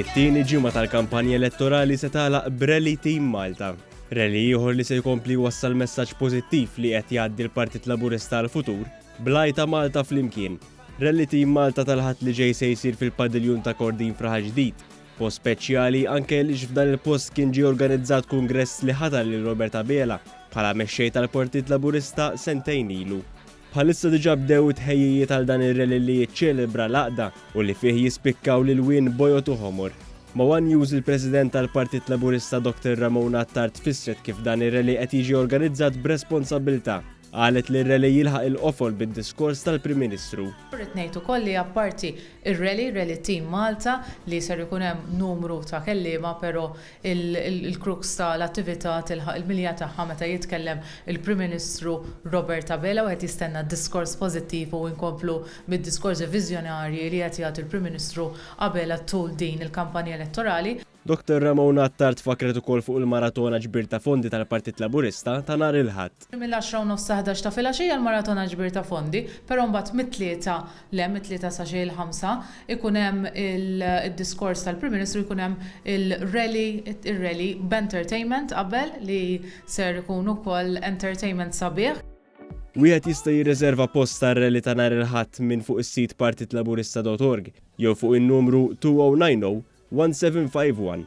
It-tieni ġimgħa tal-kampanja elettorali se tagħlaq b'Rally Team Malta. Rally ieħor li se jkompli wassal messaġġ pożittiv li qed jgħaddi l-Partit Laburista għall-futur b'Lajta Malta flimkien. Rally Team Malta tal-ħadd li ġej se jsir fil-padiljun ta' Kordin Fraħa ġdid. Post speċjali anke li f'dan il-post kien ġie organizzat kungress li ħatar lil Robert Abela bħala mexxej tal-Partit Laburista sentejn ilu. Bħalissa diġà bdew it-tħejjijiet għal dan ir-rally li jiċċelebra l-għaqda u li fih jispikkaw lil wien bojot u ħomor. Ma' One News il-President tal-Partit Laburista Dr. Ramona Attard tfissret kif dan ir-rally qed jiġi organizzat b'responsabbiltà. Qalet li r-rally jilħaq il-qofol bid-diskors tal-Prim Ministru. Rrid ngħid ukoll li apparti ir-Rally Team Malta li ser ikun hemm numru ta' kelliema, però il-krux tal-attività tilħaq il-milja tagħha meta jitkellem il-Prim Ministru Robert Abela u qed jistenna diskors pożittiv u nkomplu bid-diskorsi viżjonarji li qed jagħti il-Prim Ministru Abela tul din il-kampanja elettorali. Dr. Ramona Attard fakret ukoll fuq il-maratona ġbir ta' fondi tal-Partit Laburista ta' nhar il-Ħadd. Mill-10 nofs sa 11 ta' filgħaxija l-maratona ġbir ta' fondi, però mbagħad mit-tlieta sa xejn il-5 ikun hemm il-diskors tal-Prim Ministru jkun hemm il-rally b'entertainment qabel li ser ikun ukoll entertainment sabiħ. Wieħed jista' jirriserva post tar-rally ta' nhar il-Ħadd minn fuq is-sit partitlaburista.org jew fuq in-numru 2090 1751.